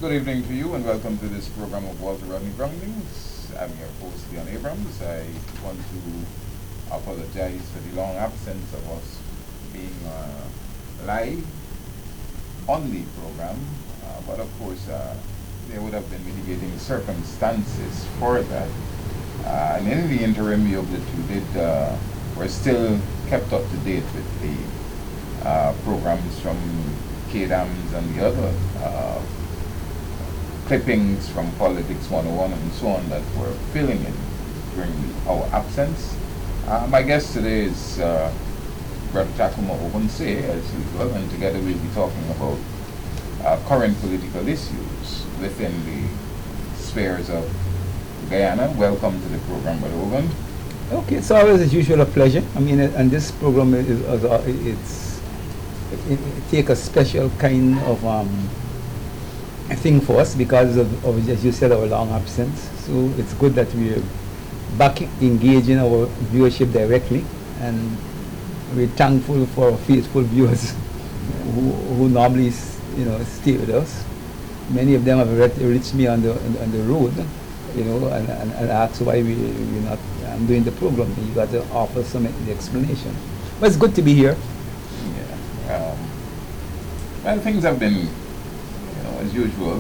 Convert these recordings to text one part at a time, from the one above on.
Good evening to you and welcome to this program of Walter Rodney Groundings. I'm your host, Leon Abrams. I want to apologize for the long absence of us being live on the program, but of course there would have been mitigating circumstances for that. And in the interim, we hope that you did, we're still kept up to date with the programs from KDAMS and the other clippings from Politics 101 and so on that we're filling in during our absence. My guest today is Brother Tacuma Oguenseye, as usual, and together we'll be talking about current political issues within the spheres of Guyana. Welcome to the program, Brother Ogun. Okay, it's always as usual a pleasure. I mean, and this program it take a special kind of thing for us because of, as you said, our long absence. So it's good that we're back engaging our viewership directly, and we're thankful for our faithful viewers who normally stay with us. Many of them have reached me on the road, and asked why we're not doing the program. You got to offer some explanation. But it's good to be here. Yeah. Well, things have been, as usual,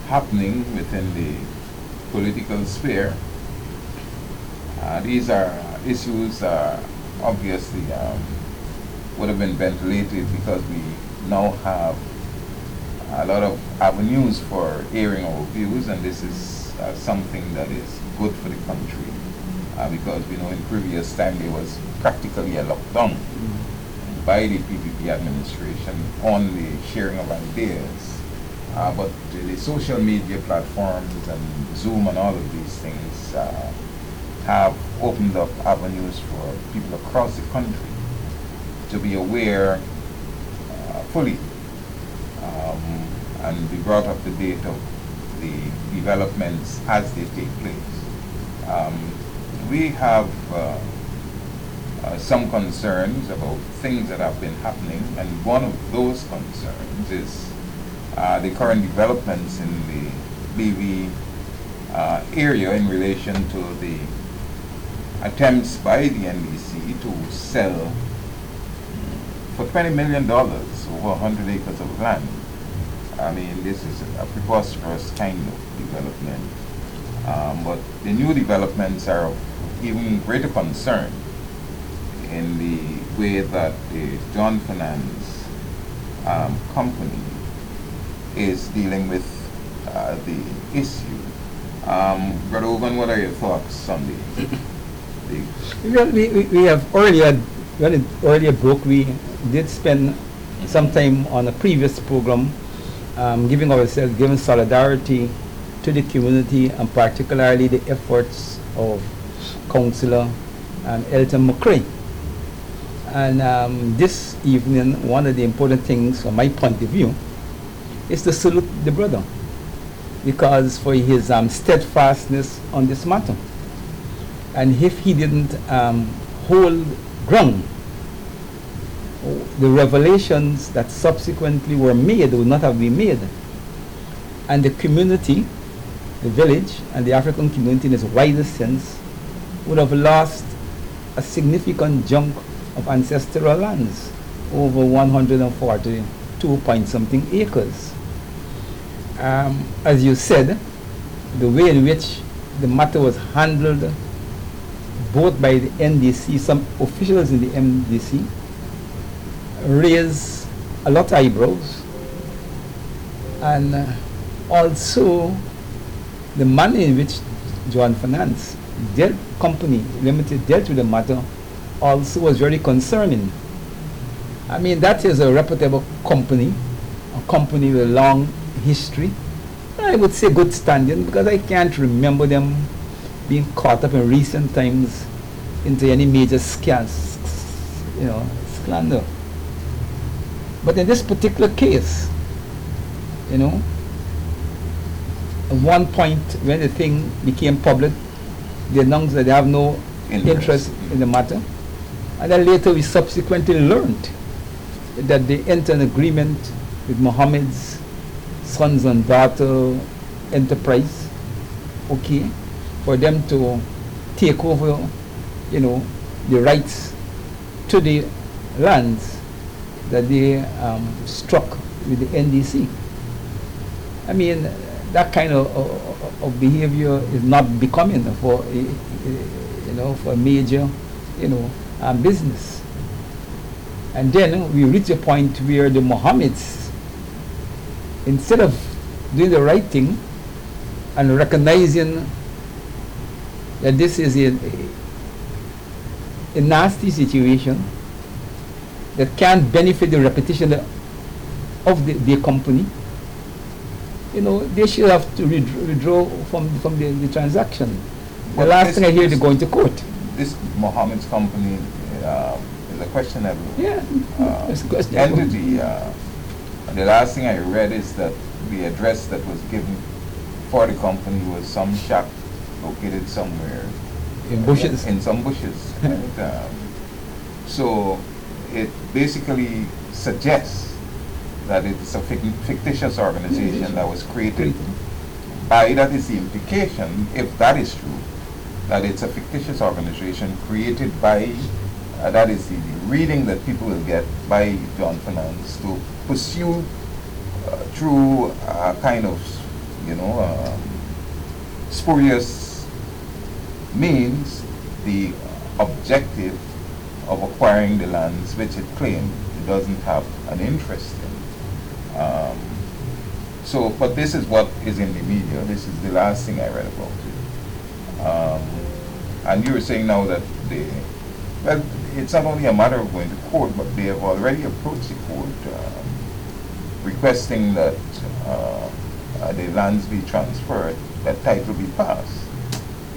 happening within the political sphere. These are issues obviously would have been ventilated because we now have a lot of avenues for airing our views, and this is something that is good for the country because we know in previous time there was practically a lockdown by the PPP administration on the sharing of ideas, but the social media platforms and Zoom and all of these things have opened up avenues for people across the country to be aware fully and be brought up to date of the developments as they take place. We have some concerns about things that have been happening, and one of those concerns is the current developments in the BV area in relation to the attempts by the NDC to sell for $20 million over 100 acres of land. I mean, this is a preposterous kind of development, but the new developments are of even greater concern in the way that the John Finance company is dealing with the issue. Brother Ogun, what are your thoughts on We have earlier, when it earlier broke, we did spend some time on a previous program giving solidarity to the community, and particularly the efforts of Councillor Elton McCrae. And this evening, one of the important things from my point of view is to salute the brother, because for his steadfastness on this matter. And if he didn't hold ground, the revelations that subsequently were made would not have been made. And the community, the village, and the African community in its widest sense would have lost a significant chunk of ancestral lands, over 142 point something acres. As you said, the way in which the matter was handled both by the NDC, some officials in the NDC, raised a lot of eyebrows, and also the manner in which John Finance Company Limited dealt with the matter also was very concerning. I mean, that is a reputable company, a company with a long history. I would say good standing, because I can't remember them being caught up in recent times into any major scandal. But in this particular case, at one point when the thing became public, they announced that they have no interest in the matter. And then later we subsequently learned that they entered an agreement with Mohammed's sons and daughter enterprise, okay, for them to take over, you know, the rights to the lands that they struck with the NDC. I mean, that kind of behavior is not becoming for for a major business. And then we reach a point where the Mohammeds, instead of doing the right thing and recognizing that this is a nasty situation that can't benefit the reputation of the company, they should have to withdraw from the transaction. The last thing I hear, they're going to court. This Mohammed's company is a questionable questionable entity. The last thing I read is that the address that was given for the company was some shack located somewhere in bushes. In some bushes. Right? So it basically suggests that it's a fictitious organization that was created by, that is the implication, if that is true, that it's a fictitious organization created by, that is the reading that people will get by John Finance to pursue through a kind of, spurious means the objective of acquiring the lands which it claimed it doesn't have an interest in. But this is what is in the media. This is the last thing I read about it. And you were saying now that it's not only a matter of going to court, but they have already approached the court requesting that the lands be transferred, that title be passed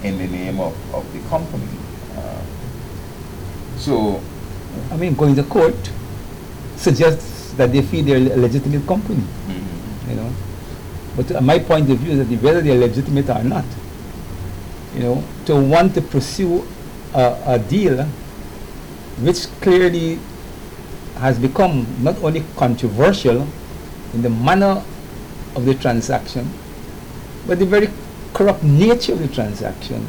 in the name of the company. Going to court suggests that they feel they're a legitimate company. But my point of view is that whether they're legitimate or not, to want to pursue a deal which clearly has become not only controversial in the manner of the transaction, but the very corrupt nature of the transaction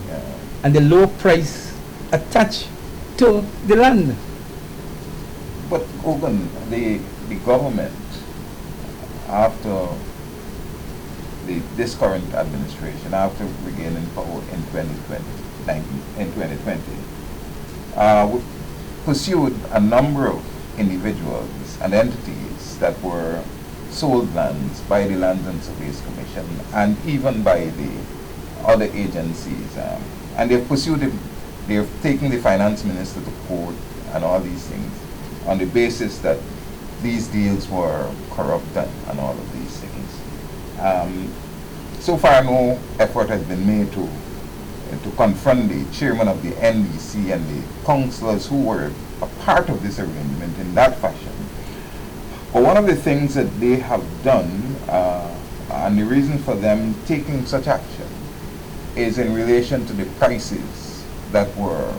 and the low price attached to the land. But Ogun, the government, after this current administration, after regaining power in 2020, pursued a number of individuals and entities that were sold lands by the Lands and Surveys Commission and even by the other agencies. And they've pursued it, they've taken the finance minister to court and all these things on the basis that these deals were corrupt and all of these things. So far, no effort has been made to confront the chairman of the NDC and the councillors who were a part of this arrangement in that fashion. But one of the things that they have done, and the reason for them taking such action, is in relation to the prices that were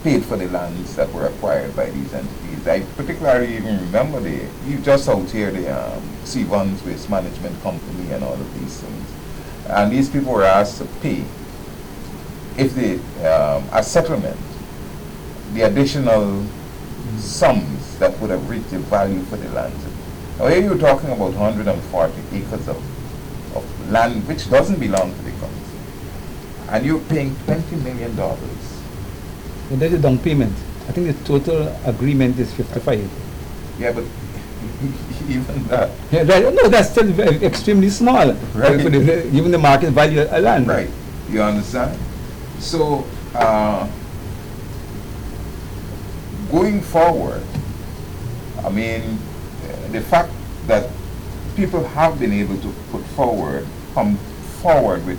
paid for the lands that were acquired by these entities. I particularly even remember you just out here, the Seavon's Waste Management Company and all of these things. And these people were asked to pay, if they, as settlement, the additional sums that would have reached the value for the land. Now here you're talking about 140 acres of land which doesn't belong to the country. And you're paying $20 million. Well, that's a down payment. I think the total agreement is 55. Yeah, but even that. Yeah, no, that's still extremely small. Right. Given the market value of land. Right. You understand? So, going forward, the fact that people have been able to come forward with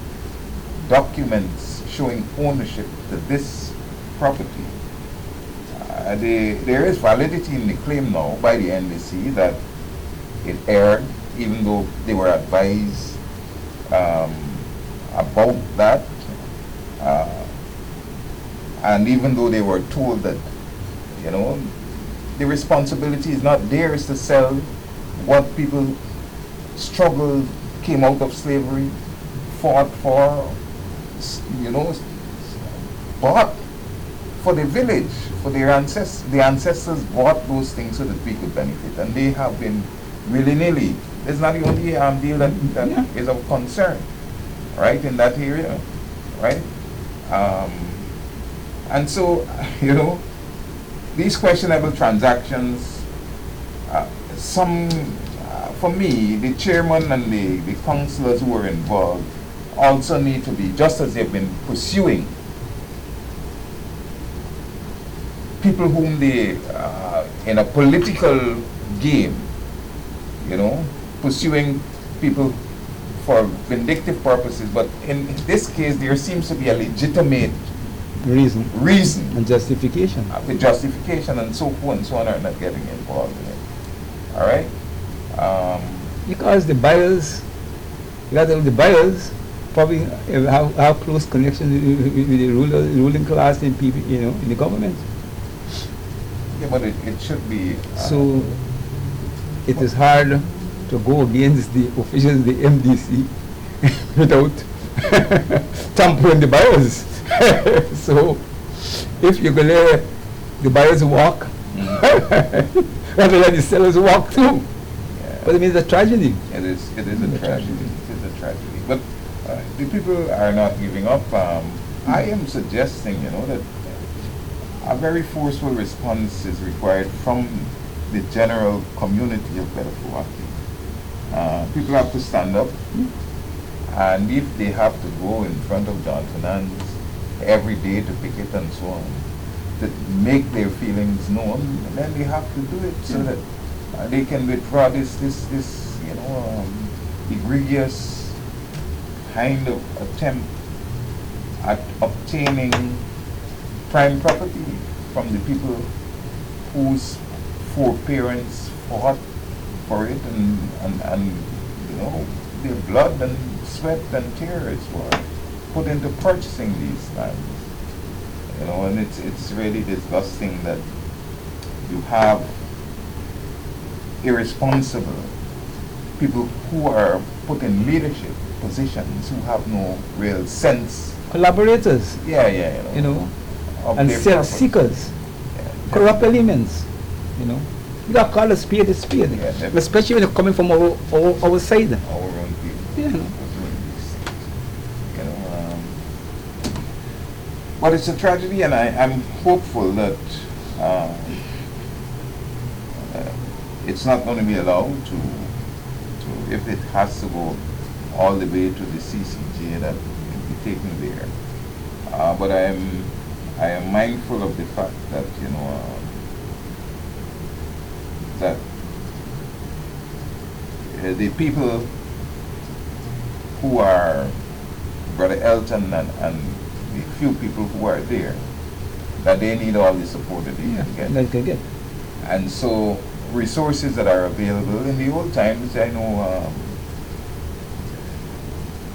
documents showing ownership to this property, there is validity in the claim now by the NDC that it erred, even though they were advised about that, and even though they were told that, the responsibility is not theirs to sell what people struggled, came out of slavery, fought for, you know, bought for the village, for their ancestors. The ancestors bought those things so that we could benefit, and they have been willy-nilly. It's not the only deal that is of concern, right, in that area, right? And so, you know, these questionable transactions, for me, the chairman and the councillors who were involved also need to be, just as they've been pursuing people whom they, in a political game, you know, pursuing people for vindictive purposes, but in this case there seems to be a legitimate reason and justification. The justification and so forth and so on are not getting involved in it. All right? Because the buyers probably have close connections with the ruling class and people, you know, in the government. Yeah, but it should be. So it is hard to go against the officials of the MDC without tampering the buyers. So if you can let the buyers walk, rather than the sellers walk too. Yeah. But I mean, it's a tragedy. It is a tragedy. It is a tragedy. But the people are not giving up. I am suggesting, you know, that a very forceful response is required from the general community of Belafuaki. People have to stand up, and if they have to go in front of John Fernandez every day to picket and so on, to make their feelings known, then they have to do it so that they can withdraw this you know, egregious kind of attempt at obtaining prime property from the people whose foreparents fought for it, and you know, their blood and sweat and tears were put into purchasing these lands. You know, and it's really disgusting that you have irresponsible people who are put in leadership positions who have no real sense. Collaborators. Yeah, you know, of and their self-seekers, corrupt elements. You know, you got to call a spade a spade, especially when it's coming from our side. Our own people. Yeah. You know, but it's a tragedy, and I'm hopeful that it's not going to be allowed to, if it has to go all the way to the CCJ, that it will be taken there. But I am mindful of the fact that, you know, that the people who are Brother Elton and the few people who are there, that they need all the support that they can get. And so resources that are available in the old times, I know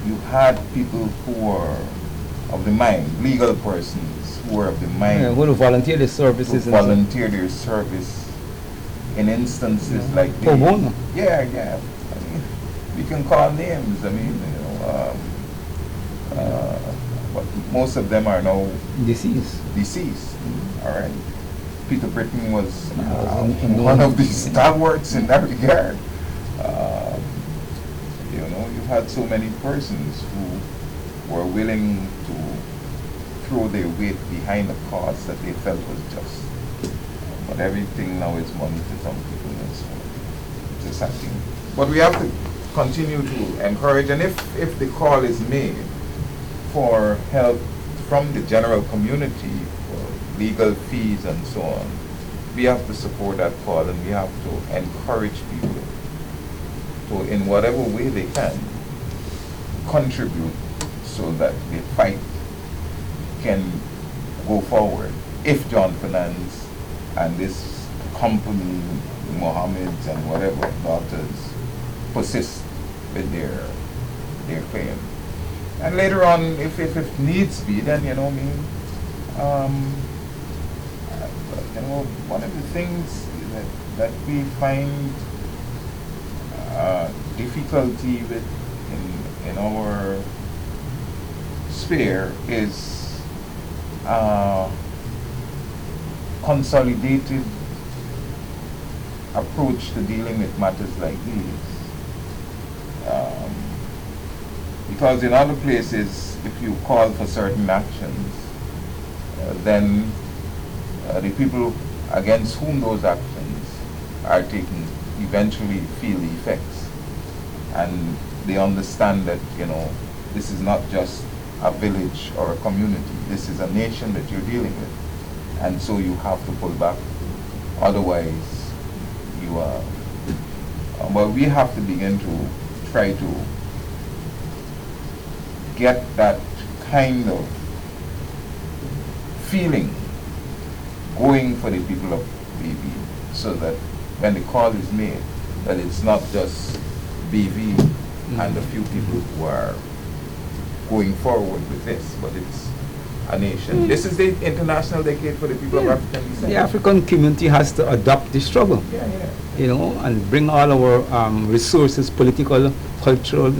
you had people who were of the mind, legal persons who were of the mind, who would volunteer their services, who volunteer their service in instances like pro bono. Yeah. I mean, we can call names. I mean, you know, but most of them are now deceased. All right. Peter Britton was one of the stalwarts in that regard. You know, you had so many persons who were willing to throw their weight behind a cause that they felt was just. But everything now is money to some people, and so it's just happening. But we have to continue to encourage, and if the call is made for help from the general community for legal fees and so on, we have to support that call, and we have to encourage people to, in whatever way they can, contribute so that the fight can go forward. If John Fernandez and this company, Mohammed's and whatever daughters, persist with their claim. And later on, if needs be, then, you know, I mean, you know, one of the things that we find difficulty with in our sphere is consolidated approach to dealing with matters like these. Because in other places, if you call for certain actions, then the people against whom those actions are taken eventually feel the effects. And they understand that, this is not just a village or a community. This is a nation that you're dealing with. And so you have to pull back. Otherwise, you are... well, we have to begin to try to get that kind of feeling going for the people of BV, so that when the call is made, that it's not just BV and a few people who are going forward with this, but it's a nation. This is the International Decade for the People of African Descent. The African community has to adopt the struggle, and bring all our resources, political, cultural,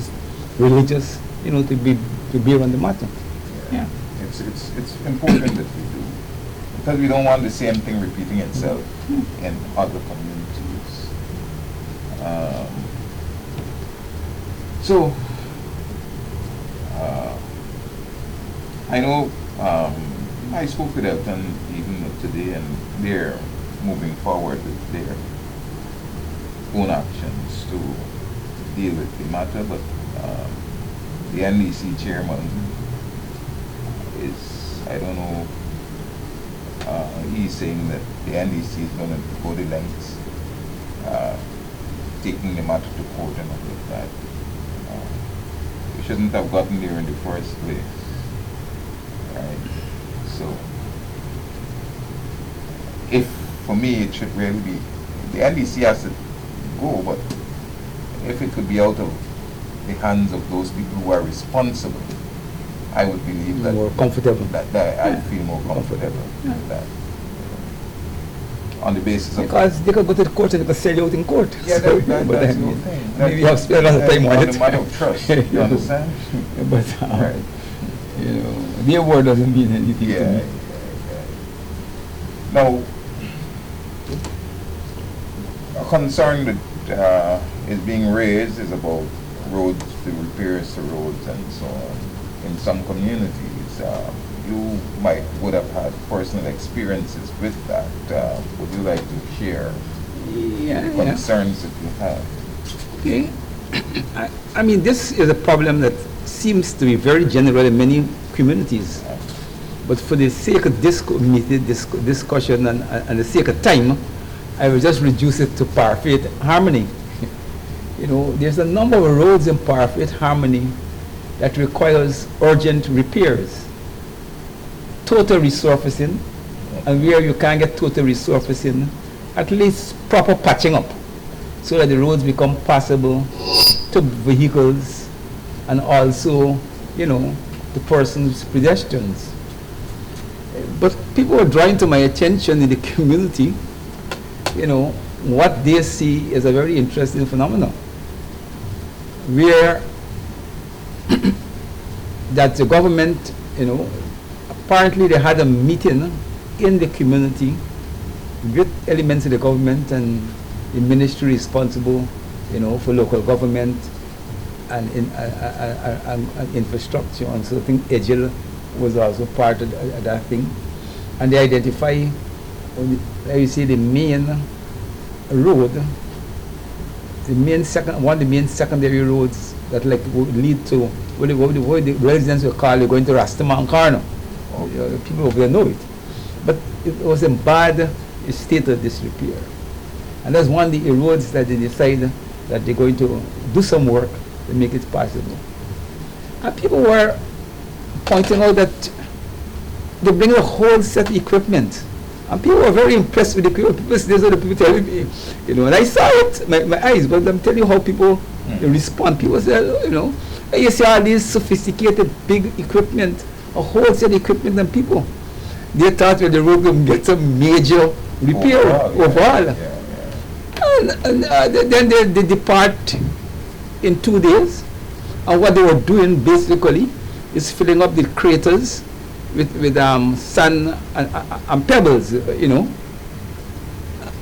religious, to bear on the matter. Yeah. It's important that we do, because we don't want the same thing repeating itself in other communities. So I know I spoke with Elton even today, and they're moving forward with their own actions to deal with the matter, but the NDC chairman is, I don't know, he's saying that the NDC is going to go the lengths, taking the matter to court and all of that. We shouldn't have gotten there in the first place. Right? So, if, for me, it should really be, the NDC has to go, but if it could be out of the hands of those people who are responsible, I would believe that more comfortable. That I'd feel more comfortable with that. On the basis of, because they could go to the court and they could sell you out in court. Yeah, that's the whole thing. Maybe you have spent a lot of time on it. A matter of trust. You understand? But right. Their word doesn't mean anything to me. Now, a concern that is being raised is about roads, the repairs to roads and so on. In some communities, you would have had personal experiences with that. Would you like to share the concerns that you have? Okay. I mean, this is a problem that seems to be very general in many communities. But for the sake of discussion and the sake of time, I will just reduce it to Parfait Harmony. There's a number of roads in Parfait Harmony that requires urgent repairs, total resurfacing, and where you can't get total resurfacing, at least proper patching up, so that the roads become passable to vehicles and also, the persons, pedestrians. But people are drawing to my attention in the community, what they see is a very interesting phenomenon, where that the government, apparently they had a meeting in the community with elements of the government and the ministry responsible, for local government and infrastructure. And so I think EGIL was also part of that thing. And they identify, you see, the main road, one of the main secondary roads that would lead to what the residents will call going to Rastaman Corner. People over there know it. But it was in bad state of disrepair. And that's one of the roads that they decide that they're going to do some work to make it possible. And people were pointing out that they bring a whole set of equipment. And people were very impressed with the equipment. These are the people telling me, and I saw it, my eyes, but I'm telling you how people respond. People say, you see all these sophisticated big equipment, a whole set of equipment, and people, they thought that the road would get some major repair overall. And then they depart in 2 days. And what they were doing basically is filling up the craters with sand and pebbles, you know.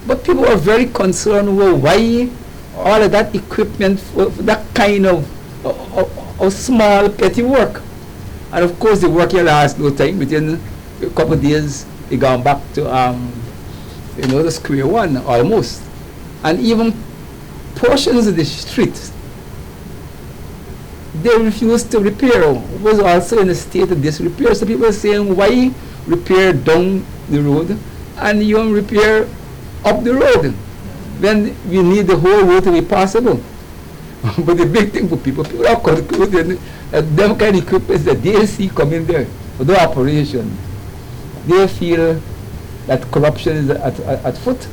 But people were very concerned, well, why all of that equipment for that kind of small petty work. And of course the work here lasts no time. Within a couple of days they gone back to the square one almost. And even portions of the street they refused to repair, was also in a state of disrepair. So people are saying, why repair down the road and you don't repair up the road when we need the whole road to be passable? But the big thing for people are concluding that them kind of equipment that they see coming there for the operation, they feel that corruption is at foot,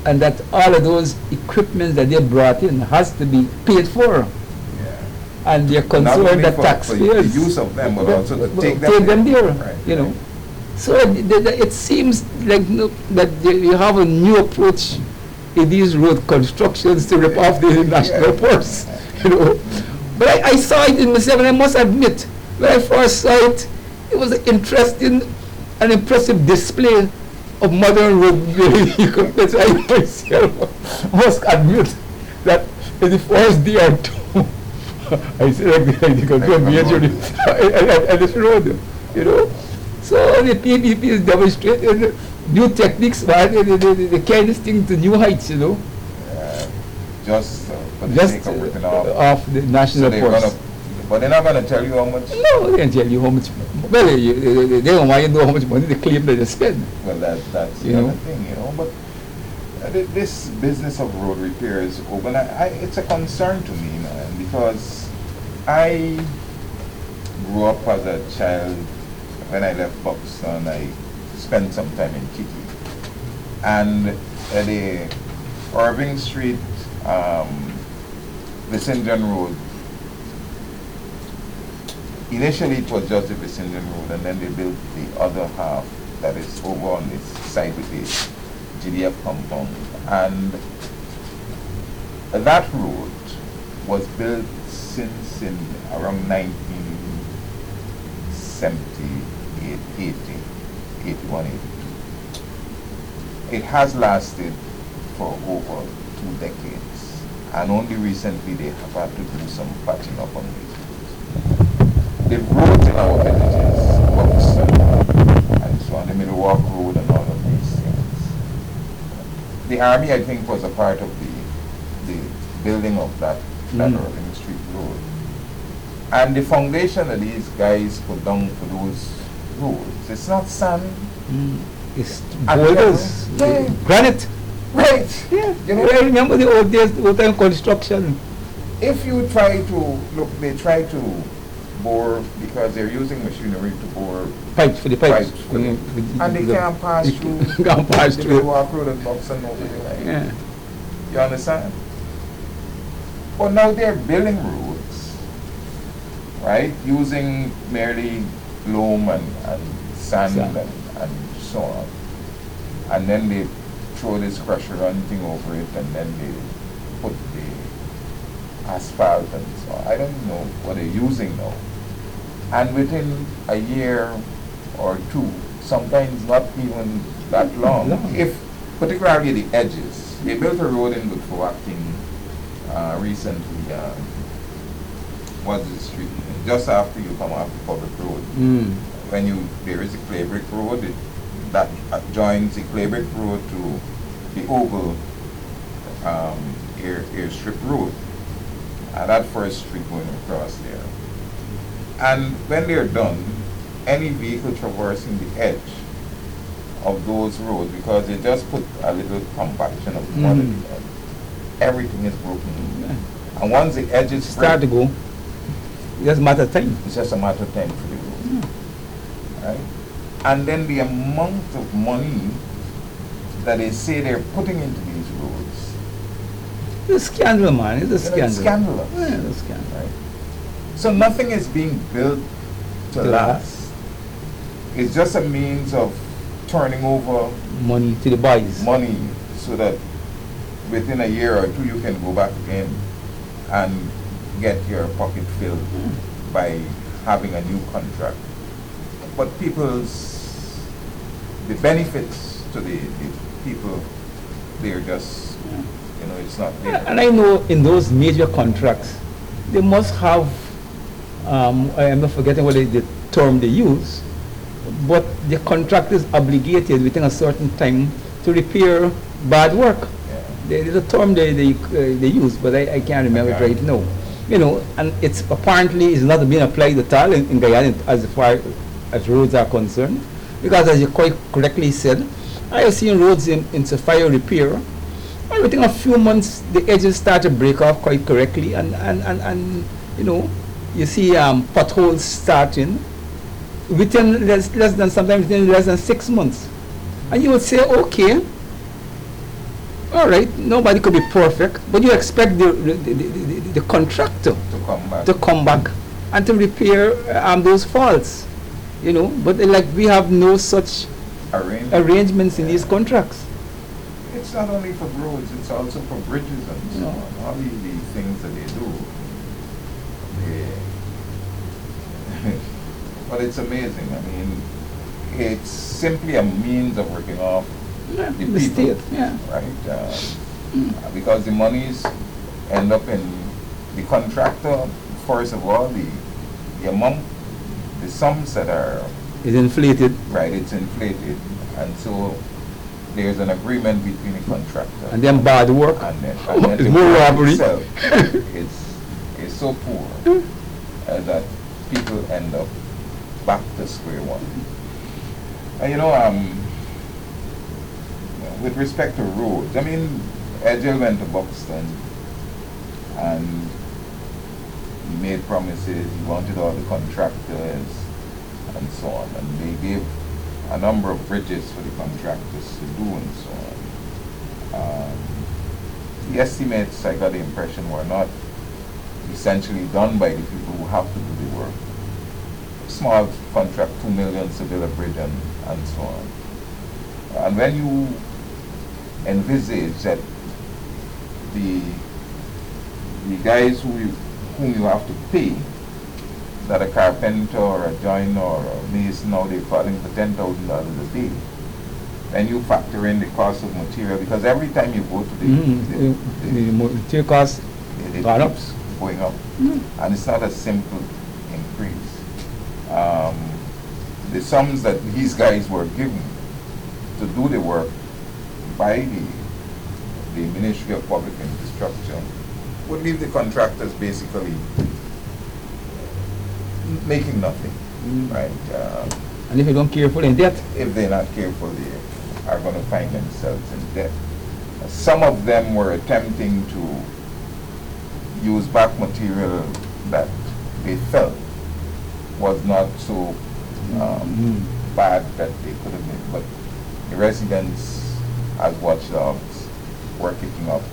and that all of those equipment that they brought in has to be paid for. And they're concerned that taxpayers the use of them, but also to take them there, right, you know. So it seems like that you have a new approach in these road constructions to rip off the national purse, you know. But I saw it in myself, and I must admit, when I first saw it, it was an interesting and impressive display of modern road building equipment. I myself must admit that in the first day or two, I said, like, go majorly at this road, you know. So the PPP is demonstrating new techniques, but they carry this thing to new heights, you know. Just for the sake of ripping off the national force. But they're not going to tell you how much? No, they can't tell you how much. Well, they don't want you to know how much money they claim that they spend. Well, that's the other thing, you know. But this business of road repairs, it's a concern to me, man, because I grew up as a child. When I left Buxton, I spent some time in Kitty. And at the Irving Street, Vicinian Road, initially it was just the Vicinian Road, and then they built the other half that is over on this side with the GDF compound. And that road was built since in around 1978, 81, 82. It has lasted for over 2 decades, and only recently they have had to do some patching up on these roads. The roads in our villages, Buxton, and so on, the Milwaukee Road and all of these things. The Army, I think, was a part of the building of that Irving Street Road. And the foundation that these guys put down for those roads, it's not sand. It's boulders, granite. Right. Yeah. You know, I remember the old days, the old time construction. If you try to, look, they try to bore, because they're using machinery to bore pipes for the pipes. And they can't pass through. Can't pass through. They walk through the box and over there. Yeah. You understand? But now they're building roads, right? Using merely loam and sand and so on. And then they throw this crusher run thing over it, and then they put the asphalt and so on. I don't know what they're using now. And within a year or two, sometimes not even that long, if particularly the edges. They built a road in Goodfoacting recently, what's the street? Just after you come off the public road. When there is a clay brick road, that joins the clay brick road to the oval airstrip road. That first street going across there. And when they're done, any vehicle traversing the edge of those roads, because they just put a little compaction of mud at the edge, everything is broken. And once the edges start to go, it's just a matter of time. It's just a matter of time for the road. Right? And then the amount of money that they say they're putting into these roads. It's a scandal, man. It's a scandal. It's scandalous. Yeah, it's a scandal. Right? So nothing is being built to last. It's just a means of turning over money to the boys. Money so that within a year or two you can go back again and get your pocket filled by having a new contract. But the benefits to the people, they're just, it's not there. And I know in those major contracts, they must have, I'm not forgetting what the term they use, but the contract is obligated within a certain time to repair bad work. Yeah. There is a term they use, but I can't remember it right now. And it's apparently is not being applied at all in Guyana as far as roads are concerned, because as you quite correctly said, I have seen roads in fire repair, and within a few months the edges start to break off quite correctly, and you see potholes starting within sometimes within less than 6 months, and you would say, okay, all right, nobody could be perfect, but you expect the contractor to come back and to repair those faults, but like we have no such arrangements in these contracts. It's not only for roads, it's also for bridges and so on. All the things that they do. But it's amazing. I mean, it's simply a means of working off the people, state, right? Because the monies end up in the contractor. First of all, the amount, the sums that are is inflated. Right, it's inflated, and so there's an agreement between the contractor and then bad work, and then it's the more work robbery. itself is so poor that people end up back to square one. And with respect to roads, I mean, Edgel went to Buxton and he made promises, he wanted all the contractors and so on, and they gave a number of bridges for the contractors to do and so on. The estimates, I got the impression, were not essentially done by the people who have to do the work. Small contract, 2 million to build a bridge and so on. And when you envisage that the guys whom you have to pay, that a carpenter or a joiner or a mason, now they're calling for $10,000 a day, then you factor in the cost of material, because every time you go to the material cost it gone up. keeps going up, and it's not a simple increase. The sums that these guys were given to do the work by the Ministry of Public Infrastructure would leave the contractors basically making nothing, right? And if you don't careful in debt, If they're not careful, they are going to find themselves in debt. Some of them were attempting to use back material that they felt was not so bad that they could have made, but the residents as watchdogs were kicking up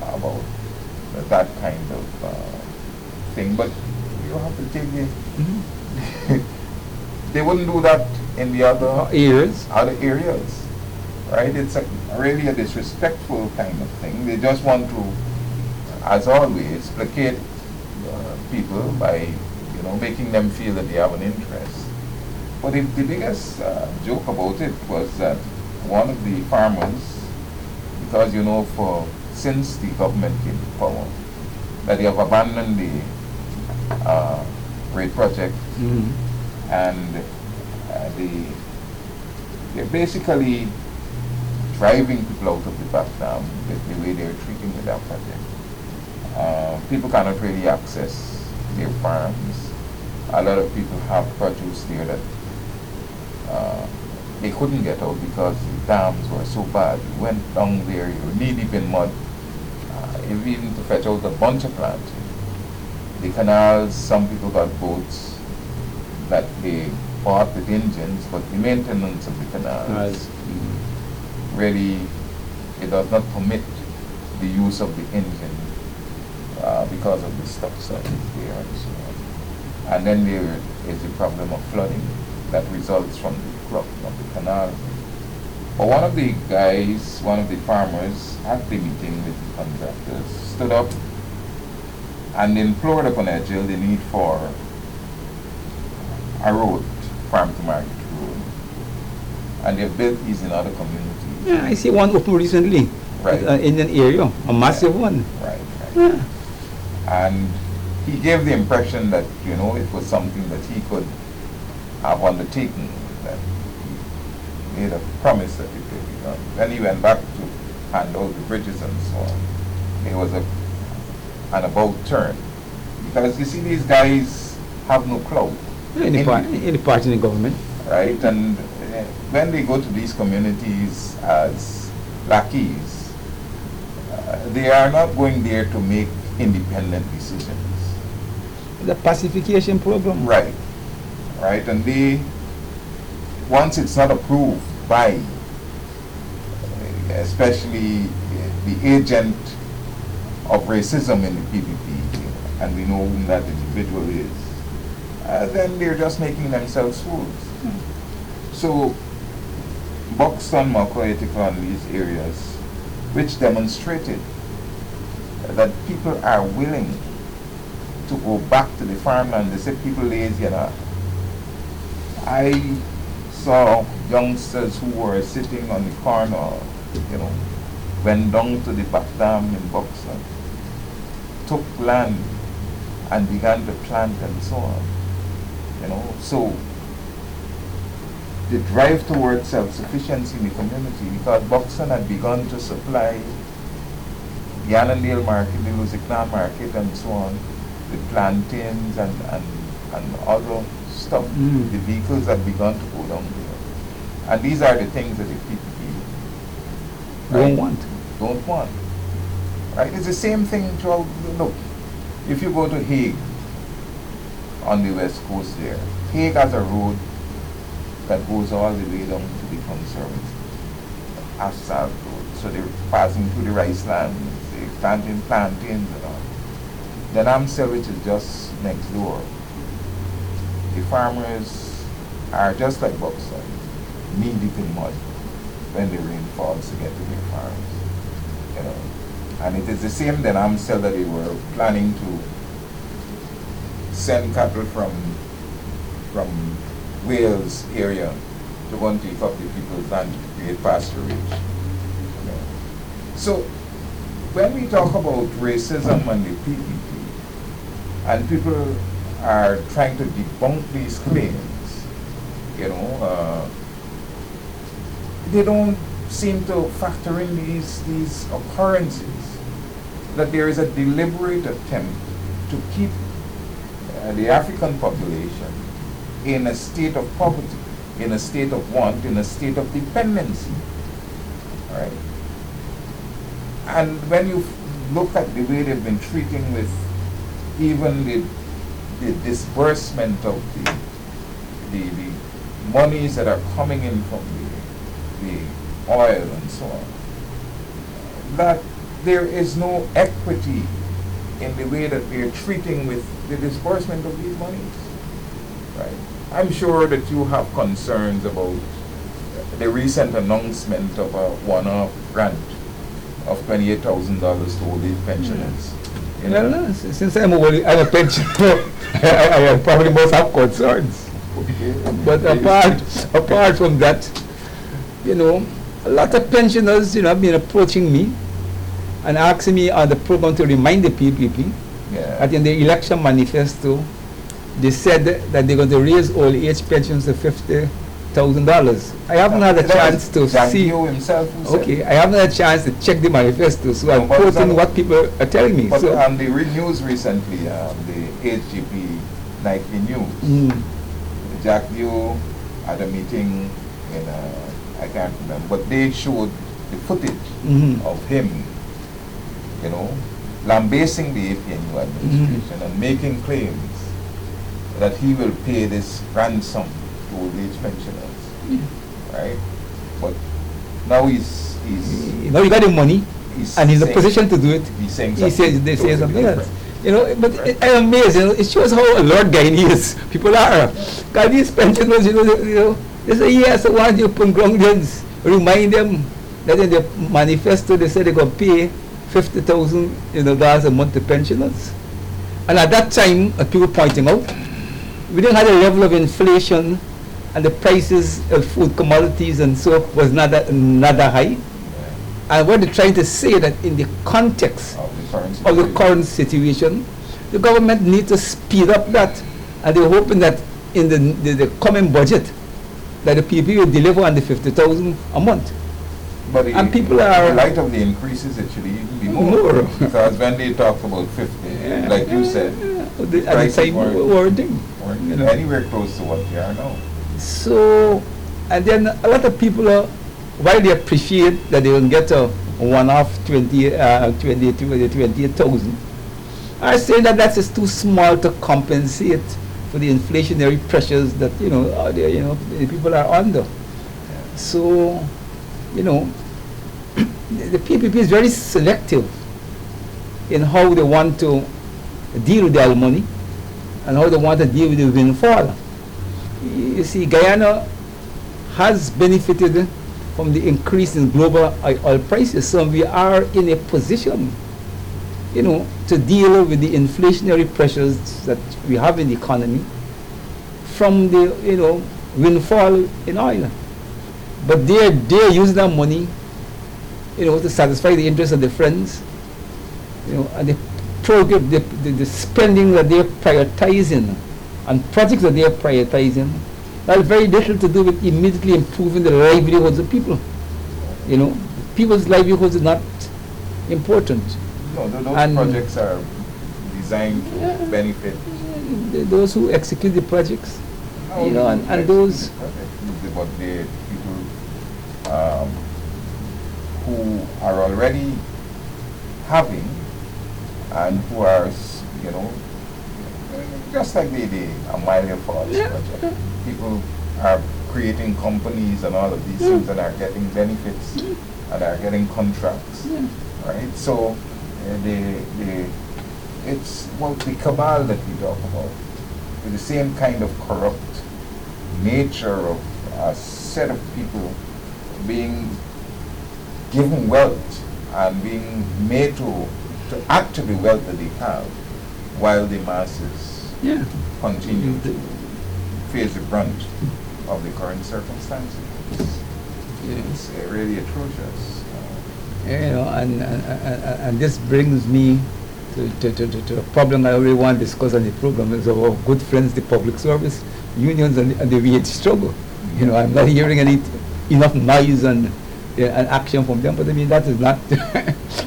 about that kind of thing. But you have to take the they wouldn't do that in the other areas, right? It's really a disrespectful kind of thing. They just want to, as always, placate people by making them feel that they have an interest. But the biggest joke about it was that one of the farmers, because since the government came to power, that they have abandoned the great project, and they're basically driving people out of the background with the way they're treating with that project. People cannot really access their farms. A lot of people have produce there that they couldn't get out because the dams were so bad. You went down there, you were knee deep in mud, even to fetch out a bunch of plants. The canals, some people got boats that they bought with engines, but the maintenance of the canals really, it does not permit the use of the engine because of the stuff that is there and so on. And then there is the problem of flooding that results from the clog of the canal. But one of the guys, one of the farmers, at the meeting with the contractors, stood up And in Florida, Panagil, the need for a road, farm to market road. And they've built these in other communities. Yeah, I see one open recently. Right. In an area, a massive one. Right, right. Yeah. And he gave the impression that, you know, it was something that he could have undertaken, that he made a promise that it could be done. Then he went back to hand out the bridges and so on. There was an about turn. Because you see, these guys have no clout. Any part in the government. Right, and when they go to these communities as lackeys, they are not going there to make independent decisions. The pacification program. Right, right, and they, once it's not approved by, especially the agent of racism in the PPP, and we know whom that individual is, then they're just making themselves fools. So, Buxton, Makoetika, and these areas, which demonstrated that people are willing to go back to the farmland. They say people lazy, you know. I saw youngsters who were sitting on the corner, you know, went down to the back dam in Buxton, took land and began to plant and so on. You know, so the drive towards self-sufficiency in the community, because Buxton had begun to supply the Annandale market, the Lusitano market and so on, with plantains and other stuff. The vehicles had begun to go down there. And these are the things that the PPP don't want. Right? It's the same thing throughout. Look, if you go to Hague on the west coast there, Hague has a road that goes all the way down to the conservative asphalt road. So they're passing through the rice lands, they're planting plantains and all. Then Amstel, which is just next door, the farmers are just like Buxton, knee deep in mud when the rain falls to get to their farms. You know. And it is the same that Amstel that they were planning to send cattle from Wales area to go and take up the people's land to create pasturage. You know. So when we talk about racism and the PPP, and people are trying to debunk these claims, you know, they don't seem to factor in these occurrences, that there is a deliberate attempt to keep the African population in a state of poverty, in a state of want, in a state of dependency, right? And when you look at the way they've been treating with even the disbursement of the monies that are coming in from the oil and so on, that there is no equity in the way that we are treating with the disbursement of these monies, right? I'm sure that you have concerns about the recent announcement of a one-off grant of $28,000 to old age pensioners. You know? Well, since I'm a pensioner, I probably must have concerns. Okay. But apart from that, you know, a lot of pensioners, you know, have been approaching me and asking me on the program to remind the PPP that in the election manifesto, they said that they're going to raise old age pensions to $50,000. I haven't had a chance to see. Himself okay, I haven't had a chance to check the manifesto, so I'm quoting what people are telling me. But so on the news recently, the HGP nightly news, Jack Dio had a meeting in, I can't remember, but they showed the footage of him, you know, lambasting the APNU administration and making claims that he will pay this ransom to old age pensioners, right? But now he's now you got the money, and he's in a position to do it. He's saying they say something else. different. You know, but I'm amazed. You know, it shows how alert Guyanese people are. Because these pensioners, you know, they say yes, I want you to Groundings, remind them that in the manifesto they say they're going to pay $50,000 a month to pensioners. And at that time, people pointing out, we didn't have a level of inflation, and the prices of food commodities and so was not that high. And what they're trying to say that in the context of the current situation, the government needs to speed up that, and they're hoping that in the coming budget, that the people will deliver on the 50,000 a month. But and people are in light of the increases, it should even be more. Because when they talk about 50, like you said, at the time weren't anywhere close to what they are now. So, and then a lot of people are, while they appreciate that they will get a one-off 28,000, are saying that that's just too small to compensate for the inflationary pressures that the people are under. So, the PPP is very selective in how they want to deal with their money and how they want to deal with the windfall. You see, Guyana has benefited from the increase in global oil prices, so we are in a position, to deal with the inflationary pressures that we have in the economy from the, windfall in oil. But they're using that money, to satisfy the interests of their friends, and the program, the spending that they're prioritizing and projects that they're prioritizing that have very little to do with immediately improving the livelihoods of people. People's livelihoods are not important. No, those projects are designed to benefit those who execute the projects. And those but the people who are already having and who are, just like the Amalia Falls project. People are creating companies and all of these things and are getting benefits and are getting contracts, right? So it's the cabal that we talk about, with the same kind of corrupt nature of a set of people being given wealth and being made to add to the wealth that they have, while the masses continue to face the brunt of the current circumstances. It's really atrocious. And this brings me to a problem I already want to discuss on the program, is our good friends, the public service unions, and the wage struggle. I'm not hearing enough noise and action from them, but I mean, that is not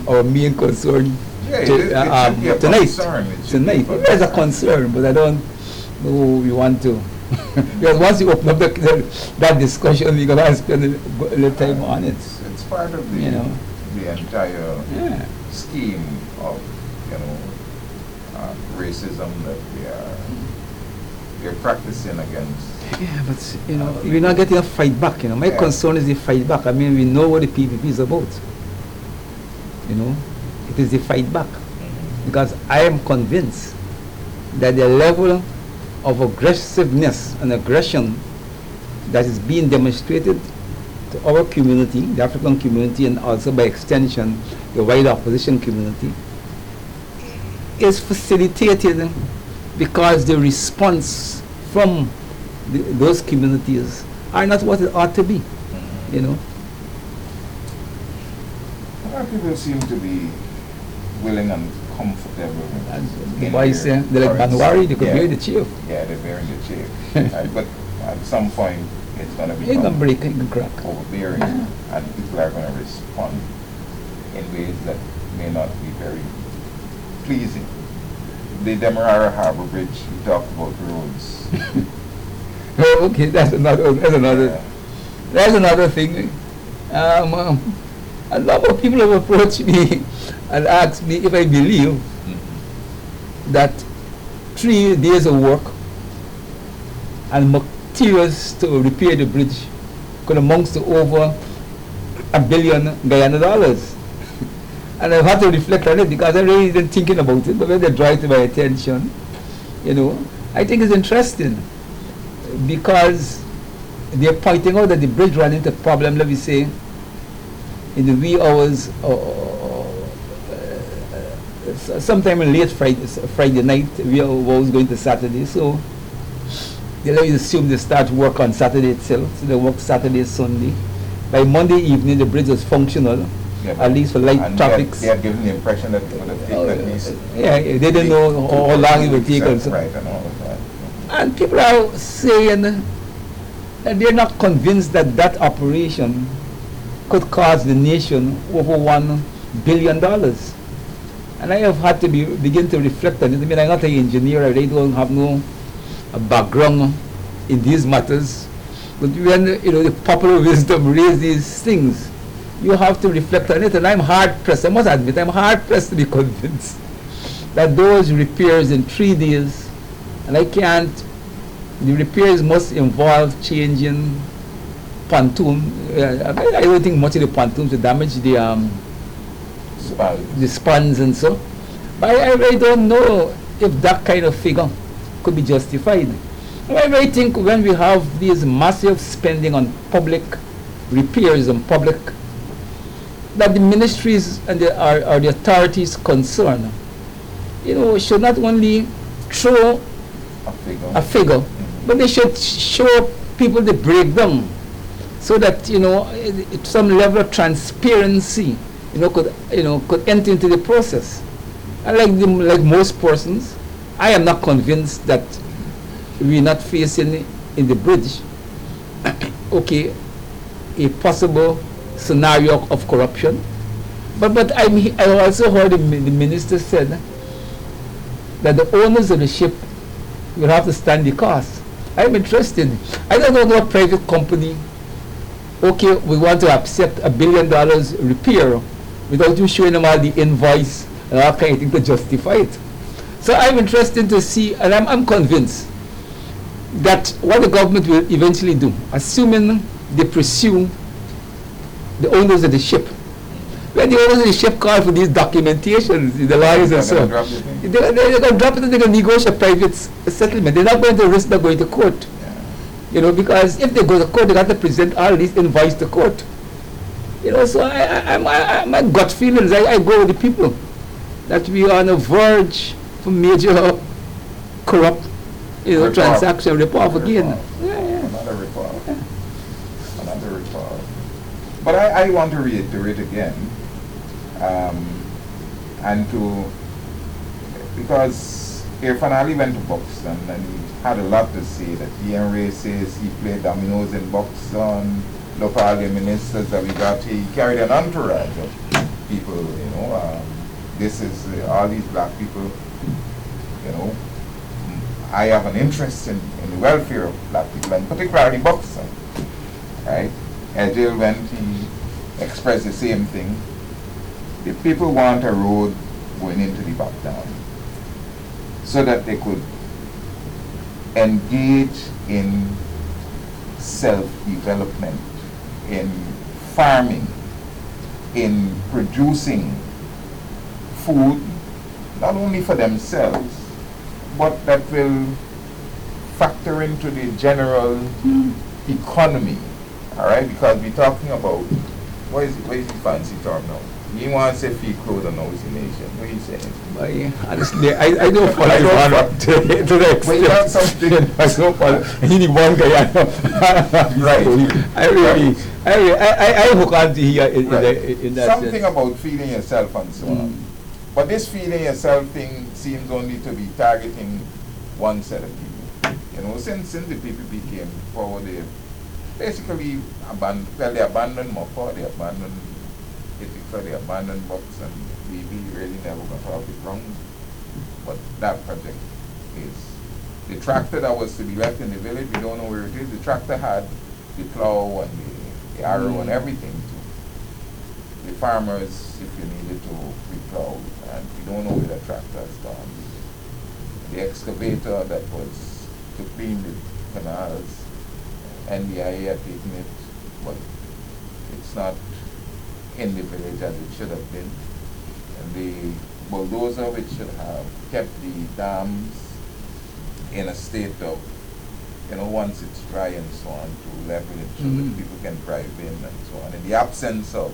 our main concern tonight. There's a concern, but I don't know we want to. Because once you open up that discussion, we're going to spend a little time on it. It's part of the entire scheme of racism that they're practicing against. Yeah, but we're not getting a fight back. My concern is the fight back. I mean, we know what the PPP is about. It is the fight back, because I am convinced that the level of aggressiveness and aggression that is being demonstrated to our community, the African community, and also by extension the wider opposition community, is facilitated because the response from those communities are not what it ought to be. A lot of people seem to be willing and comfortable. Why say they're like Banwari, they could bear the chief. Yeah, they're bearing the chief. But at some point, it's going to become overbearing, and people are going to respond in ways that may not be very pleasing. The Demerara Harbor Bridge, we talked about roads. Okay, that's another thing. A lot of people have approached me and asked me if I believe that 3 days of work and materials to repair the bridge could amount to over $1 billion Guyana. And I've had to reflect on it because I really been thinking about it, but when they draw it to my attention, I think it's interesting, because they're pointing out that the bridge ran into a problem, let me say, in the wee hours sometime in late Friday night, we was going to Saturday, so they always assume they start work on Saturday itself, so they work Saturday, Sunday. By Monday evening, the bridge was functional, Yeah, at least for light and traffics. they had given the impression that it would have taken at least. Yeah, they didn't know how long it would take. Also. Right, and all of that. And people are saying that they're not convinced that that operation could cost the nation over $1 billion. And I have had to begin to reflect on it. I mean, I'm not an engineer, I really don't have no background in these matters. But when the popular wisdom raises these things, you have to reflect on it. And I'm hard pressed, I must admit, I'm hard pressed to be convinced that those repairs in 3 days, and the repairs must involve changing pontoon. I don't think much of the pontoons will damage the spans and so. But I really don't know if that kind of figure could be justified. I really think when we have these massive spending on public repairs and public, that the ministries and the authorities concerned, should not only throw a figure, but they should show people the breakdown, so that some level of transparency could enter into the process. And like most persons, I am not convinced that we're not facing in the bridge a possible scenario of corruption. But I also heard the minister said that the owners of the ship will have to stand the cost. I'm interested. I don't know what private company, we want to accept $1 billion repair without you showing them all the invoice and all kind of thing to justify it. So I'm interested to see, and I'm convinced that what the government will eventually do, assuming they pursue the owners of the ship, when the owners of the ship call for these documentations, the lawyers and so on, they're going to drop it and they're going to negotiate a private settlement. They're not going to risk not going to court. Because if they go to court, they got to present all these invoices to court. So my gut feelings, I go with the people that we are on the verge for major corrupt transaction report again. Another report. Another report. But I want to reiterate again, because Irfan Ali went to Buxton and he had a lot to say, that he in races, he played dominoes in Buxton, local ministers that we got, he carried an entourage of people, this is all these black people, I have an interest in the welfare of black people, and particularly Buxton, right? Edil, when he expressed the same thing, the people want a road going into the back down so that they could engage in self-development, in farming, in producing food, not only for themselves, but that will factor into the general economy, all right? Because we're talking about, what is the fancy term now? You want to say feed, clothes, and housing nation. What are you saying? Honestly, I don't follow it to the extent. Well, you have something. I don't follow. He the one guy I know. Right. I hook on to here in that something sense. About feeding yourself and so on. But this feeding yourself thing seems only to be targeting one set of people. Since the PPP came forward, they basically abandoned Mokwa, they abandoned Ithaca, they abandoned Box, and we really never got off it wrong. But that project is the tractor that was to be left in the village, we don't know where it is. The tractor had the plow and the arrow and everything to the farmers if you needed to replow, and we don't know where the tractor has gone. The excavator that was to clean the canals, NDIA had taken it, but it's not in the village as it should have been. And the bulldozer, which should have kept the dams in a state of, once it's dry and so on, to level it so that people can drive in and so on. In the absence of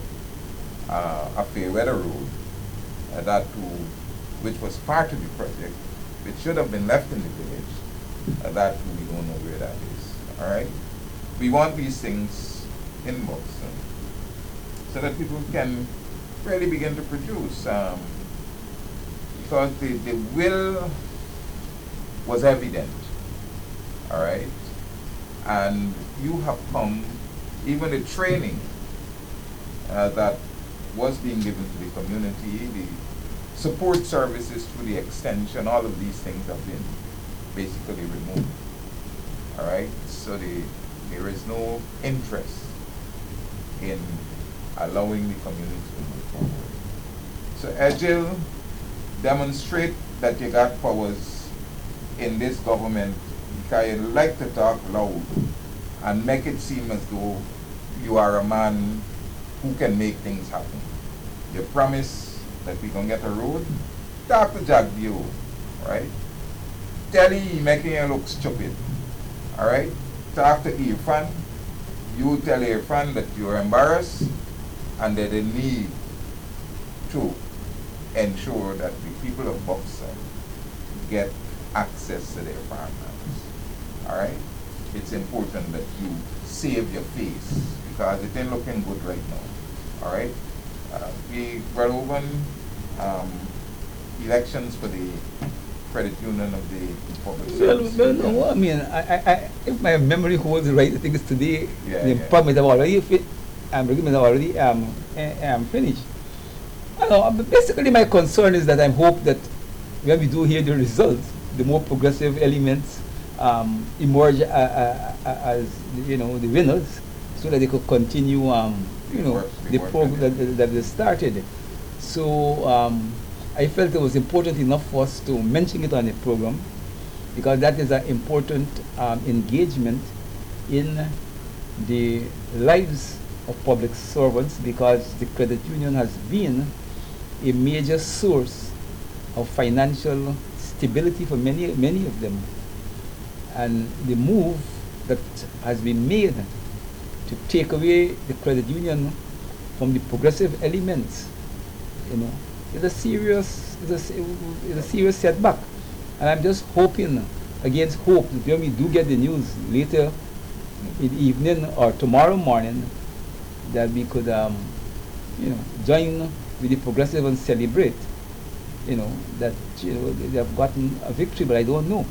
a fair weather road, that too which was part of the project, which should have been left in the village, that we don't know where that is. All right? We want these things in books so that people can really begin to produce. Because the will was evident. All right? And you have come, even the training that was being given to the community, the support services through the extension, all of these things have been basically removed. All right? So there is no interest in allowing the community to move forward. So Agile, demonstrate that you got powers in this government, because you like to talk loud and make it seem as though you are a man who can make things happen. You promise that we can get a road, talk to Jack View, right? Tell he making you look stupid, all right? Talk to Irfan, you tell Irfan that you're embarrassed and that they need to ensure that the people of Boxer get access to their farmlands, all right? It's important that you save your face because it ain't looking good right now, all right? We brought over elections for the credit union of the public service. Well, no, I mean, if my memory holds right, I think it's today. The permit have already agreement already finished. I know, but basically my concern is that I hope that when we do hear the results, the more progressive elements emerge as the winners, so that they could continue the program that they started. So I felt it was important enough for us to mention it on the program, because that is an important engagement in the lives of public servants, because the credit union has been a major source of financial stability for many of them. And the move that has been made to take away the credit union from the progressive elements, is a serious setback. And I'm just hoping, against hope, that when we do get the news later in the evening or tomorrow morning, that we could join with the progressive and celebrate that they have gotten a victory. But I don't know.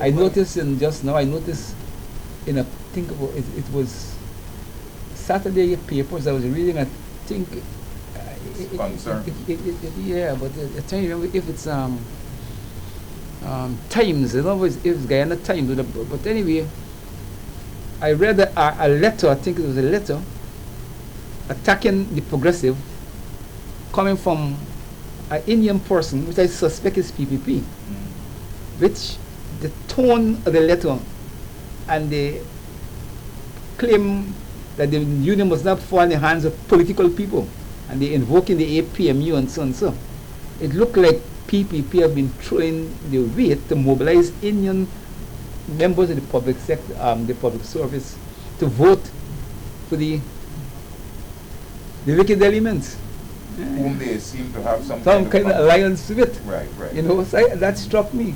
I noticed just now, I noticed in I think it was Saturday papers I was reading, I think concern. Yeah, but I can't remember if it's Times, I don't know if it's Guyana Times, but anyway, I read a letter, I think it was a letter, attacking the progressive, coming from an Indian person, which I suspect is PPP, which the tone of the letter and the claim that the union must not fall in the hands of political people, and they invoking the APMU and so on. So it looked like PPP have been throwing the weight to mobilize Indian members of the public sector, the public service, to vote for the wicked elements. Whom they seem to have some kind of alliance with. Right. So that struck me.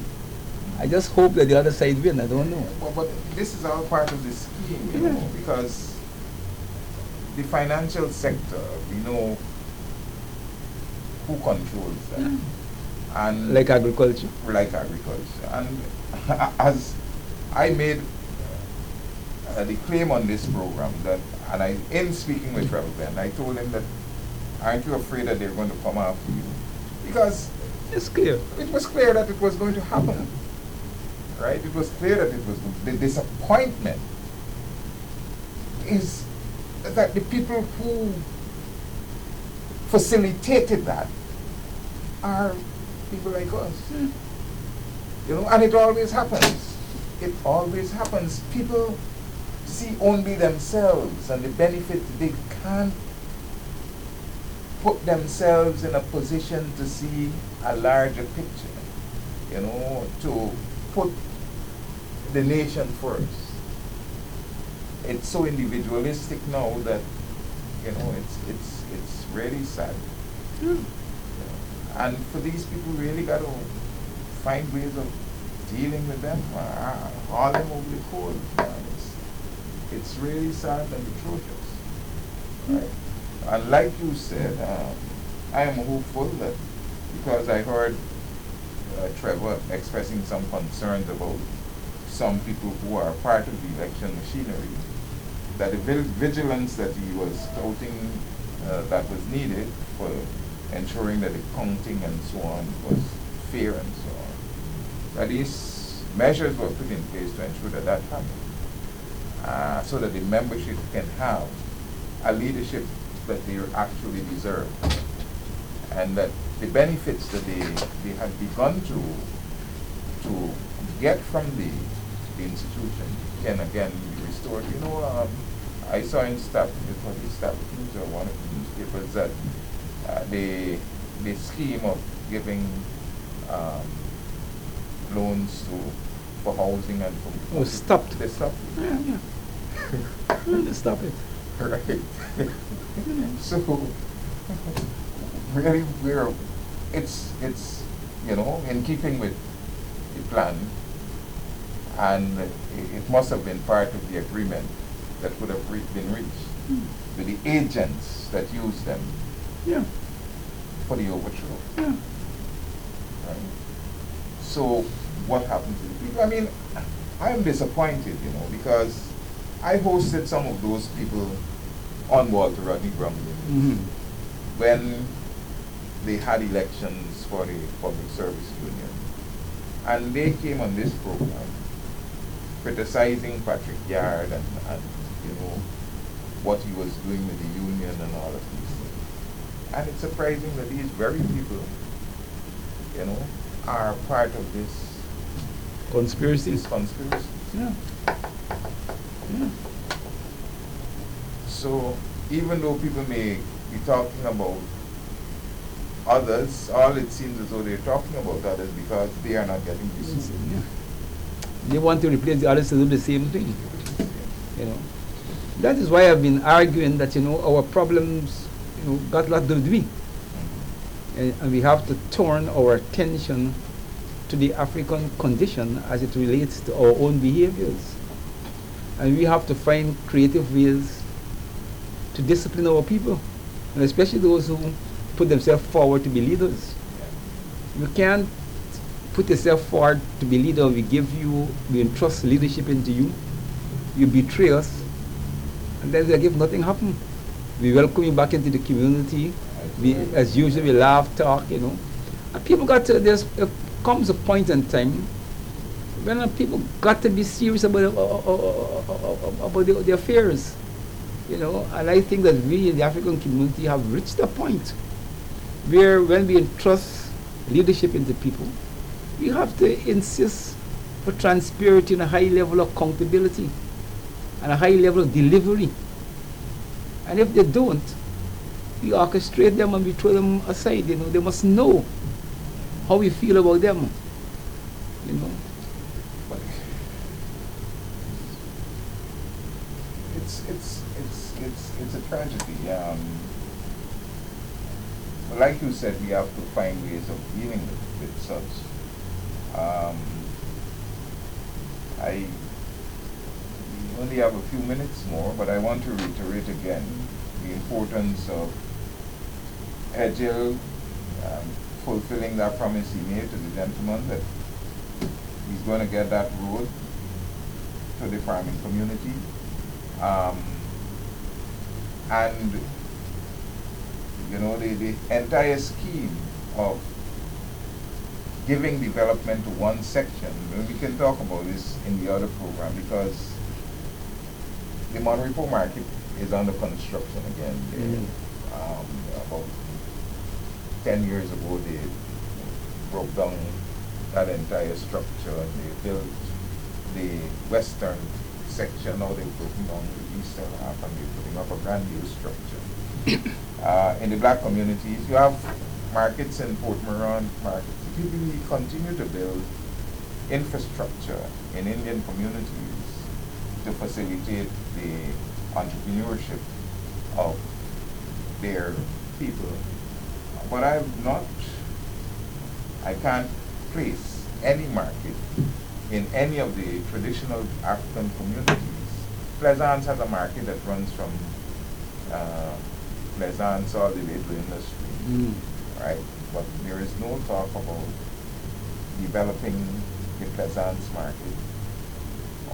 I just hope that the other side win. I don't know. But this is all part of the scheme, because the financial sector, we know who controls that. And like agriculture. And as I made the claim on this program that, and in speaking with Trevor Ben, I told him that, aren't you afraid that they're going to come after you? Because it's clear. It was clear that it was going to happen. Right? It was clear that it was the disappointment is that the people who facilitated that are people like us. And it always happens. It always happens. People see only themselves and the benefit. They can't put themselves in a position to see a larger picture, to put the nation first. It's so individualistic now that it's really sad. And for these people, really got to find ways of dealing with them, haul them over the coals. It's really sad and atrocious. Right? And like you said, I am hopeful that because I heard Trevor expressing some concerns about some people who are part of the election machinery, that the vigilance that he was touting that was needed for ensuring that the counting and so on was fair and so on, that these measures were put in place to ensure that that happened, so that the membership can have a leadership that they actually deserve, and that the benefits that they have begun to get from the institution can again be restored. You know, I saw in Staff News or one of the newspapers that the scheme of giving loans for housing and for stopped. They stopped. Yeah. They stop it. Right. So really, it's you know, in keeping with the plan, and it must have been part of the agreement that would have been reached with the agents that used them for the overthrow. Yeah. Right? So what happened to the people? I mean, I am disappointed, you know, because I hosted some of those people on Walter Rodney Groundings when they had elections for the Public Service Union. And they came on this program criticizing Patrick Yard and you know, what he was doing with the union and all of these things. And it's surprising that these very people, you know, are part of this conspiracy. Yeah. So even though people may be talking about others, all it seems as though they're talking about others because they are not getting this. Yeah. They want to replace the others to do the same thing. You know, that is why I've been arguing that, you know, our problems, you know, got a lot to do with we, and we have to turn our attention to the African condition as it relates to our own behaviors, and we have to find creative ways to discipline our people, and especially those who put themselves forward to be leaders. You can't put yourself forward to be leader. We entrust leadership into you. You betray us, and then like if nothing happened. We welcome you back into the community. We, as usual, we laugh, talk, you know. And people got to, there comes a point in time when people got to be serious about the affairs, you know. And I think that we in the African community have reached a point where when we entrust leadership into people, we have to insist for transparency and a high level of accountability and a high level of delivery. And if they don't, we orchestrate them and we throw them aside. You know, they must know how we feel about them. You know, it's a tragedy. Like you said, we have to find ways of dealing with such. We only have a few minutes more, but I want to reiterate again the importance of Edgel fulfilling that promise he made to the gentleman that he's going to get that road to the farming community. And you know, the entire scheme of giving development to one section, we can talk about this in the other program, because the Monrepo market is under construction again. About 10 years ago, they broke down that entire structure and they built the western section. Now they're broken down the eastern half and they're putting up a brand new structure. In the black communities, you have markets in Port Moran, markets. If we continue to build infrastructure in Indian communities to facilitate the entrepreneurship of their people. But I've not I can't place any market in any of the traditional African communities. Plaisance has a market that runs from Plaisance all the way to industry, right? But there is no talk about developing the Plaisance market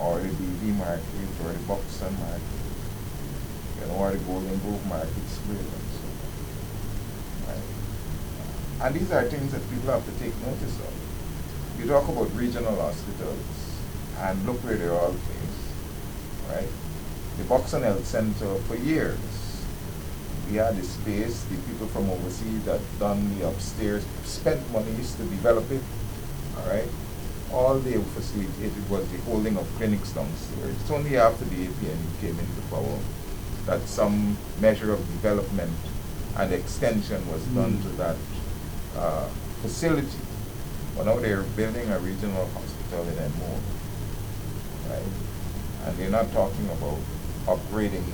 or the BV market or the Buxton market, you know, or the Golden Grove market square and so on, right? And these are things that people have to take notice of. You talk about regional hospitals, and look where they're all placed, right? The Buxton Health Center, for years, we had the space, the people from overseas that done the upstairs, spent monies to develop it, all right? All they facilitated was the holding of clinics downstairs. It's only after the APN came into power that some measure of development and extension was done to that facility. But now they're building a regional hospital in Edmore, right? And they're not talking about upgrading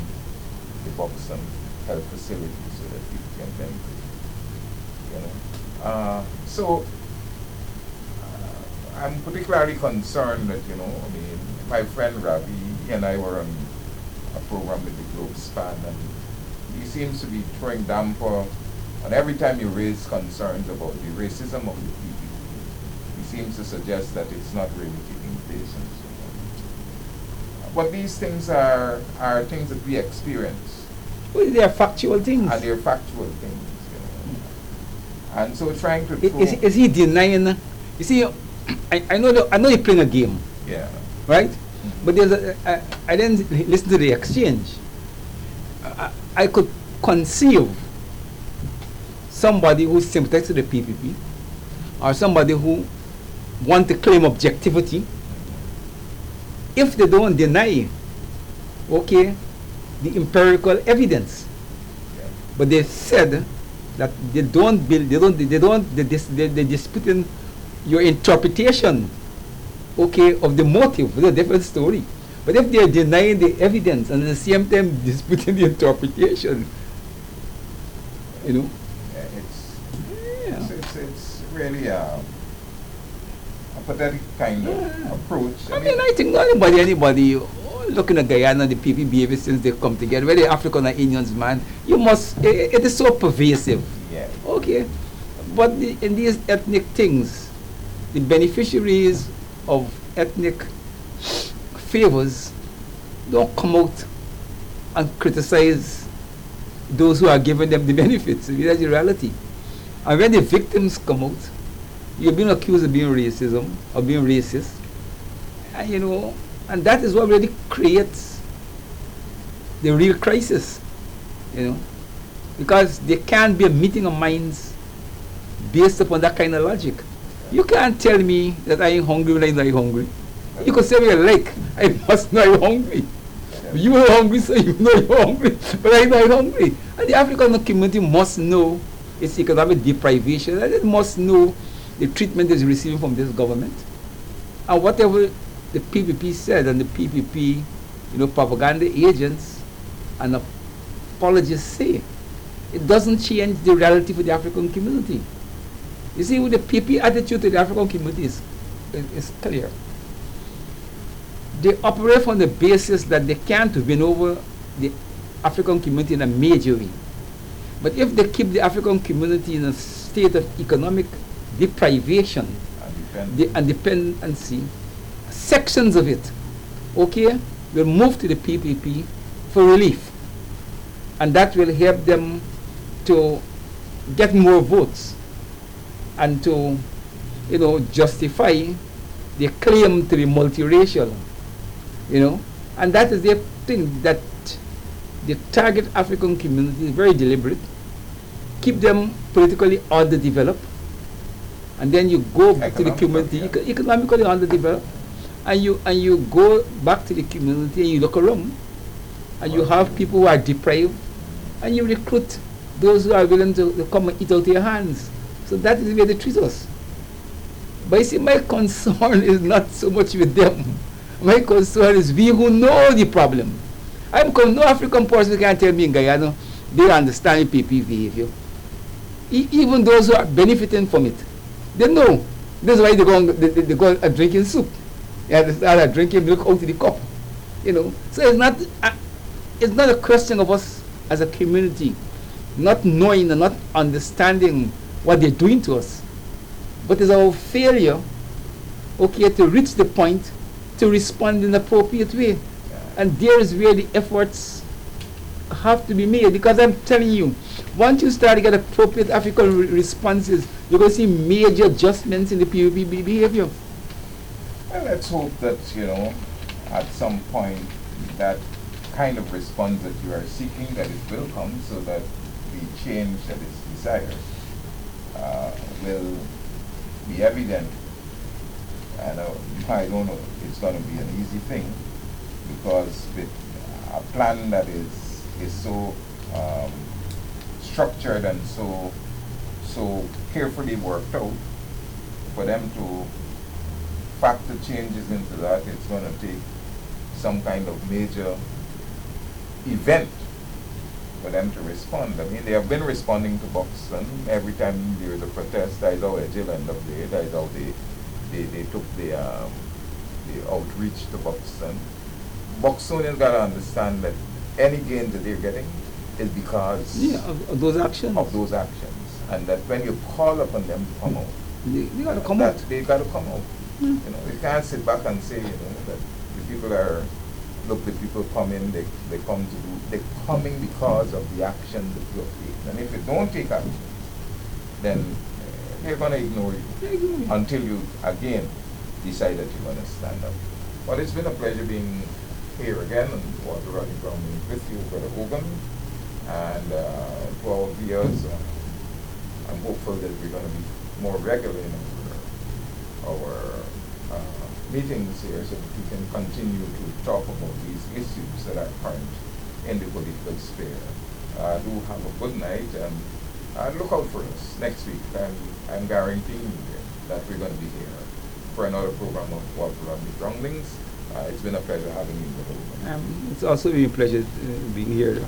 the Buxton health facility so that people can benefit, you know. I'm particularly concerned that, you know, I mean, my friend Ravi, he and I were on a program with the Globe Span, and he seems to be throwing damper on every time you raise concerns about the racism of the people. He seems to suggest that it's not really taking place and so on. But these things are things that we experience. Well, they are factual things. And they're factual things, you know. And so trying to throw... Is he denying? You see, I know you're playing a game. Yeah. Right? But there's I didn't listen to the exchange. I could conceive somebody who's sympathetic to the PPP or somebody who want to claim objectivity if they don't deny, okay, the empirical evidence. Yeah. But they said that they're disputing your interpretation, okay, of the motive. It's a different story. But if they're denying the evidence and at the same time disputing the interpretation, you know, it's really a pathetic kind of approach. I mean, I think not anybody looking at Guyana, the PPP behavior since they come together, whether African or Indians, man, you must, it is so pervasive. Yeah. Okay. But in these ethnic things, the beneficiaries of ethnic favors don't come out and criticize those who are giving them the benefits. That's the reality. And when the victims come out, you're being accused of being racism, of being racist, and you know, and that is what really creates the real crisis, you know, because there can't be a meeting of minds based upon that kind of logic. You can't tell me that I ain't hungry when I'm not hungry. You could say me like, I must know I'm hungry. You are hungry, so you know you're hungry, but I'm not hungry. And the African community must know its economic deprivation, and it must know the treatment it's receiving from this government. And whatever the PPP said, and the PPP, you know, propaganda agents and apologists say, it doesn't change the reality for the African community. You see, with the PP attitude to the African community is clear. They operate on the basis that they can't win over the African community in a major way. But if they keep the African community in a state of economic deprivation and dependency, sections of it, okay, will move to the PPP for relief. And that will help them to get more votes and to, you know, justify their claim to be multiracial, you know. And that is the thing, that the target African community is very deliberate, keep them politically underdeveloped, and then you go back to the community, economically underdeveloped, and you go back to the community and you look around, and you have people who are deprived, and you recruit those who are willing to come and eat out of your hands. So that is the way they treat us. But you see, my concern is not so much with them. My concern is we who know the problem. No African person can tell me in Guyana they understand PP behavior. Even those who are benefiting from it, They know. That's why they go drinking soup. Yeah, they start drinking milk out of the cup. You know. So it's not a question of us as a community not knowing and not understanding what they're doing to us, but it's our failure, okay, to reach the point to respond in an appropriate way. And there is where the efforts have to be made, because I'm telling you, once you start to get appropriate African responses, you're going to see major adjustments in the PUB behavior. Well, let's hope that, at some point, that kind of response that you are seeking, that it will come, so that the change that is desired will be evident. And I don't know if it's going to be an easy thing, because with a plan that is so structured and so carefully worked out, for them to factor changes into that, it's going to take some kind of major event for them to respond. I mean, they have been responding to Buxton. Every time there is a protest, that is how Edgehill end up there. That is how they took the outreach to Buxton. Buxtonians got to understand that any gain that they're getting is because of those actions. And that when you call upon them to come out, they got to come out. They got to come out. You can't sit back and say, that the people are, look, the people come in, they're coming because of the action that you have taken. And if you don't take action, then they're going to ignore you until you, again, decide that you're going to stand up. But it's been a pleasure being here again on Rodney Groundings with you, Brother Ogun. And to our viewers, I'm hopeful that we're going to be more regular in our meetings here, so that we can continue to talk about these issues that are current in the political sphere. Do have a good night, and look out for us next week. I'm guaranteeing you that we're going to be here for another program of Rodney Groundings. It's been a pleasure having you with us. It's also been a pleasure being here.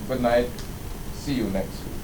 Good night. See you next week.